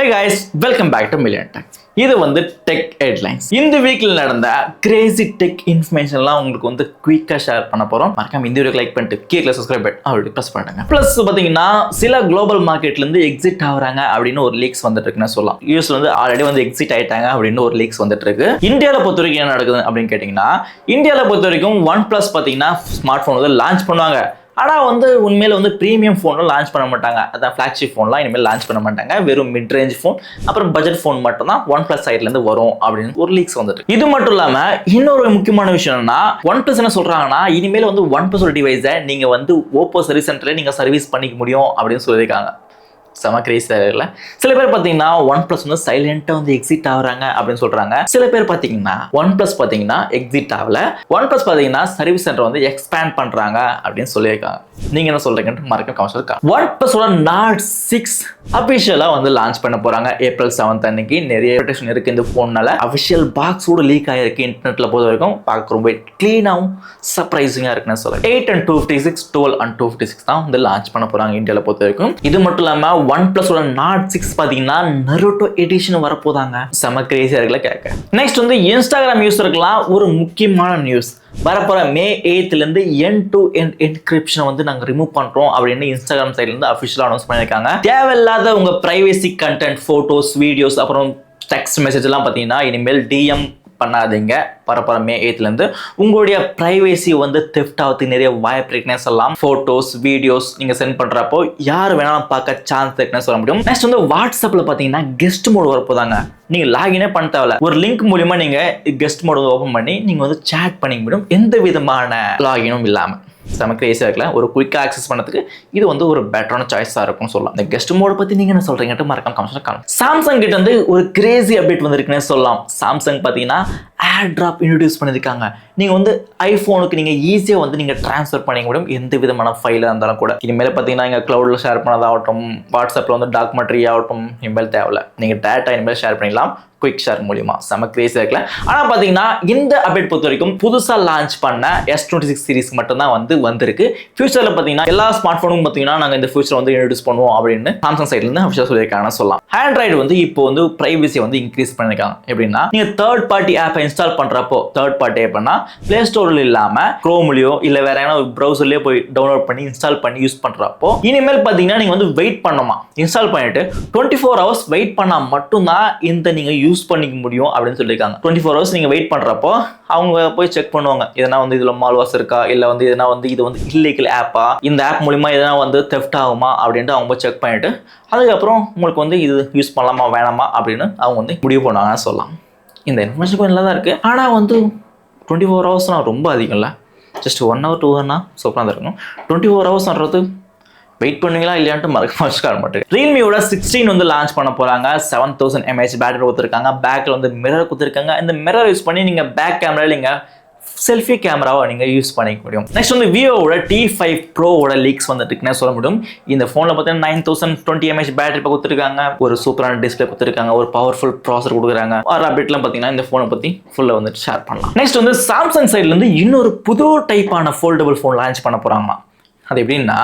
Hey guys, welcome back to Million Tech. இது வந்து tech headlines. இந்த வீக்ல நடந்த கிரேசி டெக் இன்ஃபர்மேஷன்லாம் உங்களுக்கு வந்து குயிக்கா ஷேர் பண்ண போறோம். மறக்காம இந்த வீடியோக்கு லைக் பண்ணிட்டு கீழே சப்ஸ்கிரைப் பட்டன் ஆல்ரெடி பிரஸ் பண்ணுங்க. ப்ளஸ் பாத்தீங்கன்னா சில குளோபல் மார்க்கெட்ல இருந்து எக்ஸிட் ஆகுறாங்க அப்படின்னு ஒரு லீக்ஸ் வந்துட்டு இருக்குன்னு சொல்லலாம். யூஎஸ்ல வந்து ஆல்ரெடி வந்து எக்ஸிட் ஆயிட்டாங்க அப்படின்னு ஒரு லீக்ஸ் வந்துட்டு இருக்கு. இந்தியாவில பொறுத்த வரைக்கும் என்ன நடக்குது அப்படின்னு கேட்டீங்கன்னா, இந்தியாவில பொறுத்த வரைக்கும் OnePlus பாத்தீங்கன்னா ஸ்மார்ட் போன் வந்து லான்ச் பண்ணுவாங்க. ஆனால் வந்து உண்மையில வந்து ப்ரீமியம் ஃபோன்லாம் லான்ச் பண்ண மாட்டாங்க. அதான் ஃப்ளாக்ஷிப் ஃபோன்லாம் இனிமேல் லான்ச் பண்ண மாட்டாங்க. வெறும் மிட் ரேஞ்ச் ஃபோன் அப்புறம் பட்ஜெட் ஃபோன் மட்டும் தான் OnePlus சைட்லேருந்து வரும் அப்படின்னு ஒரு லீக்ஸ் வந்துட்டு. இது மட்டும் இல்லாமல் இன்னொரு முக்கியமான விஷயம் என்னன்னா, OnePlus என்ன சொல்றாங்கன்னா, இனிமேல் வந்து OnePlus டிவைஸை நீங்கள் வந்து ஓப்போ சர்வீஸ் சென்டரில் நீங்கள் சர்வீஸ் பண்ணிக்க முடியும் அப்படின்னு சொல்லியிருக்காங்க. செம கிரேஸா இருக்குல்ல. சில பேர் பார்த்தீங்கன்னா OnePlus வந்து சைலண்டா வந்து எக்ஸிட் ஆகுறாங்க அப்படின்னு சொல்றாங்க. சில பேர் பார்த்தீங்கன்னா OnePlus பார்த்தீங்கன்னா எக்ஸிட் ஆகல, OnePlus பார்த்தீங்கன்னா சர்வீஸ் சென்டர் வந்து எக்ஸ்பேண்ட் பண்றாங்க அப்படின்னு சொல்லியிருக்காங்க. நீங்க என்ன சொல்றீங்கன்னு மறக்காம கமெண்ட்ஸ் இருக்கா. OnePlus-ஓட Nord 6 அபிஷியலா வந்து லான்ச் பண்ண போறாங்க. April 7th அன்னைக்கு. நிறைய எக்ஸ்பெக்டேஷன் இருக்கு இந்த போன்னால. அபிஷியல் பாக்ஸோட லீக் ஆயிருக்கு இன்டர்நெட்ல பொறுத்த வரைக்கும். பார்க்க ரொம்ப கிளீனாவும் சர்ப்ரைசிங்கா இருக்குன்னு சொல்றேன். 8 and 256, 12 and 256 தான் வந்து லான்ச் பண்ண போறாங்க இந்தியால பொறுத்த வரைக்கும். இது மட்டும் இல்லாம OnePlus-ஓட Nord 6 பாத்தீங்கன்னா நருட்டோ எடிஷன் வரப்போதாங்க. செம கிரேசியா இருக்குல்ல கேட்க. நெக்ஸ்ட் வந்து இன்ஸ்டாகிராம் யூசருக்குலாம் ஒரு முக்கியமான நியூஸ். வரப்போற May 8th இருந்து end-to-end என்கிரிப்ஷனை வந்து நாங்க ரிமூவ் பண்றோம் அப்படின்னு இன்ஸ்டாகிராம் சைட்ல இருந்து அபிஷியலா அனௌன்ஸ் பண்ணிருக்காங்க. தேவையில்லாத உங்க பிரைவசி கண்டென்ட், போட்டோஸ், வீடியோஸ் அப்புறம் டெக்ஸ்ட் மெசேஜ் எல்லாம் பாத்தீங்கன்னா இனிமேல் DM பண்ணாதீங்க. பரப்பர May 8th இருந்து உங்களுடைய பிரைவேசி வந்து தெஃப்ட் ஆகிறதுக்கு நிறைய வாய்ப்பு இருக்குன்னு சொல்லலாம். போட்டோஸ், வீடியோஸ் நீங்க சென்ட் பண்றப்போ யார் வேணாலும் பார்க்க சான்ஸ் இருக்குன்னு சொல்ல முடியும். நெக்ஸ்ட் வந்து வாட்ஸ்அப்ல பாத்தீங்கன்னா கெஸ்ட் மோட் வரப்போதாங்க. நீங்க லாகினே பண்ண தேவையில்ல. ஒரு லிங்க் மூலியமா நீங்க கெஸ்ட் மோட் ஓபன் பண்ணி நீங்க வந்து சேட் பண்ணிக்க முடியும், எந்த விதமான லாகினும் இல்லாம. செம கிரேஸியா இருக்கல. ஒரு குயிக்கா ஆக்சஸ் பண்ணதுக்கு இது வந்து ஒரு பெட்டரான சாய்ஸா இருக்கும்னு சொல்லலாம். இந்த கெஸ்ட் மோட் பத்தி நீங்க என்ன சொல்றீங்கன்னு மறக்காம கமெண்ட்ஸ்ல காணுங்க. சாம்சங் கிட்ட வந்து ஒரு கிரேசி அப்டேட் வந்திருக்குன்னு சொல்லலாம். சாம்சங் பாத்தீங்கன்னா ஏர் டிராப் இன்ட்ரோடியூஸ் பண்ணிருக்காங்க. நீங்க வந்து ஐபோனுக்கு நீங்க ஈஸியா வந்து நீங்க டிரான்ஸ்ஃபர் பண்ணிக்க முடியும், எந்த விதமான ஃபைலா இருந்தாலும் கூட. இனிமேல் பாத்தீங்கன்னா இங்க கிளவுட்ல ஷேர் பண்ணதாகட்டும், வாட்ஸ்அப்ல வந்து டாக்குமெண்ட்ரி ஆகட்டும், இனிமேல் தேவையில்ல. நீங்க டேட்டா இனிமேல் ஷேர் பண்ணிக்கலாம் குயிக் ஷேர் மூலியமா. செம கிரேஸியா இருக்குல்ல. ஆனா பாத்தீங்கன்னா இந்த அப்டேட் பொறுத்த வரைக்கும் புதுசா லான்ச் பண்ண S26 சீரிஸ் மட்டும் தான் வந்து வந்திருக்கு. ஃபியூச்சர்ல பாத்தீங்கன்னா எல்லா ஸ்மார்ட் போனும் பாத்தீங்கன்னா நாங்க இந்த ஃபியூச்சர் வந்து இன்ட்ரோடியூஸ் பண்ணுவோம் அப்படின்னு சாம்சங் சைட்ல இருந்து அபிஷியலா சொல்லியிருக்காங்கன்னு சொல்லலாம். ஆண்ட்ராய்டு வந்து இப்போ வந்து பிரைவசி வந்து இன்க்ரீஸ் பண்ணிருக்காங்க. எப்படின்னா நீங்க தேர்ட் பார்ட்டி ஆப்பை இன்ஸ்டால் பண்றப்போ, தேர்ட் பார்ட்டி ஆப்னா பிளே ஸ்டோர்ல இல்லாம குரோம்லயோ இல்ல வேற ஏதாவது ப்ரௌசர்லயோ போய் டவுன்லோட் பண்ணி இன்ஸ்டால் பண்ணி யூஸ் பண்றப்போ இனிமேல் பாத்தீங்கன்னா நீங்க வந்து வெயிட் பண்ணணுமா. இன்ஸ்டால் பண்ணிட்டு 24 hours வெயிட் பண்ணா மட்டும்தான் இந்த நீங்க யூஸ் பண்ணிக்க முடியும் அப்படின்னு சொல்லியிருக்காங்க. 24 hours நீங்க வெயிட் பண்றப்போ அவங்க போய் செக் பண்ணுவாங்க, எதனா வந்து இதுல மால்வாஸ் இருக்கா, இல்ல வந்து எதனா வந்து இது வந்து இல்லீகல் ஆப்பா, இந்த ஆப் மூலமா எதனா வந்து தெஃப்ட் ஆகுமா அப்படின்ட்டு அவங்க போய் செக் பண்ணிட்டு அதுக்கப்புறம் உங்களுக்கு வந்து இது யூஸ் பண்ணலாமா வேணாமா அப்படின்னு அவங்க வந்து முடிவு பண்ணுவாங்கன்னு சொல்லலாம். இந்த இன்ஃபர்மேஷன் கொஞ்சம் நல்லா தான் இருக்கு. ஆனா வந்து 24 hours ரொம்ப அதிகம் இல்லை. ஜஸ்ட் 1 hour 2 hour சூப்பராக தான் இருக்கும். 24 hours வெயிட் பண்ணுவீங்களா இல்லையான்ட்டு மறக்க மாட்டேன். ரியல்மியோட 16 வந்து லான்ச் பண்ண போறாங்க. 7000 mAh பேட்டரி கொடுத்துருக்காங்க. பேக்ல வந்து மிரர் கொடுத்துருக்காங்க. இந்த மிரர் யூஸ் பண்ணி நீங்க பேக் கேமரால நீங்க செல்ஃபி கேமராவை நீங்க யூஸ் பண்ணிக்க முடியும். நெக்ஸ்ட் வந்து விவோட T5 Pro-ஓட லீக்ஸ் வந்துட்டுக்குன்னு சொல்ல முடியும். இந்த போன்ல பார்த்தீங்கன்னா 9020 mAh பேட்டரி கொடுத்துருக்காங்க. ஒரு சூப்பரான டிஸ்பிளே கொடுத்துருக்காங்க. ஒரு பவர்ஃபுல் ப்ராசர் கொடுக்குறாங்க. ஒரு அப்டேட்லாம் பார்த்தீங்கன்னா இந்த போனை பத்தி ஃபுல்லா வந்துட்டு ஷேர் பண்ணலாம். நெக்ஸ்ட் வந்து சாம்சங் சைட்ல இருந்து இன்னொரு புது டைப்பான ஃபோல்டபிள் போன் லான்ச் பண்ண போறாங்க. அது எப்படின்னா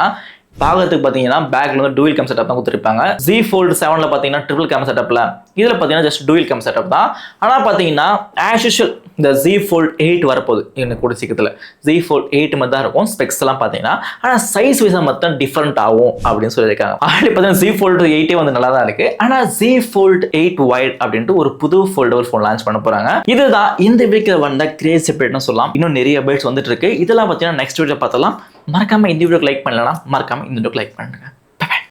பாகத்துக்கு பார்த்தீங்கன்னா பேக்ல வந்து டூயல் கேம் செட்டப் தான் கொடுத்துருப்பாங்க. Z Fold 7ல பார்த்தீங்கன்னா ட்ரிபிள் கேம் செட்டப்ல, இதில் பார்த்தீங்கன்னா ஜஸ்ட் டூயல் கேம் செட்டப் தான். ஆனால் பார்த்தீங்கன்னா ஆஸ் யூஷுவல் இந்த Z Fold 8 வரப்போகுது எனக்கு கூட சீக்கிரத்தில். Z Fold 8 மாதிரி தான் இருக்கும் ஸ்பெக்ஸ் எல்லாம் பார்த்தீங்கன்னா. ஆனால் சைஸ் வைஸாக மட்டும் டிஃப்ரெண்ட் ஆகும் அப்படின்னு சொல்லியிருக்காங்க. ஆல்ரெடி பார்த்தீங்கன்னா Z Fold 8 வந்து நல்லா தான் இருக்கு. ஆனால் Z Fold 8 Wide அப்படின்ட்டு ஒரு புது ஃபோல்டபிள் ஃபோன் லான்ச் பண்ண போறாங்க. இதுதான் இந்த வீக்கில் வந்த கிரேஸ் அப்டேட்னு சொல்லலாம். இன்னும் நிறைய அப்டேட்ஸ் வந்துட்டு இருக்கு. இதெல்லாம் பார்த்தீங்கன்னா நெக்ஸ்ட் வீடியோ பார்த்தலாம். மறக்காம இந்த வீடியோக்கு லைக் பண்ணலன்னா மறக்காம இந்த வீடியோக்கு லைக் பண்ணுங்க.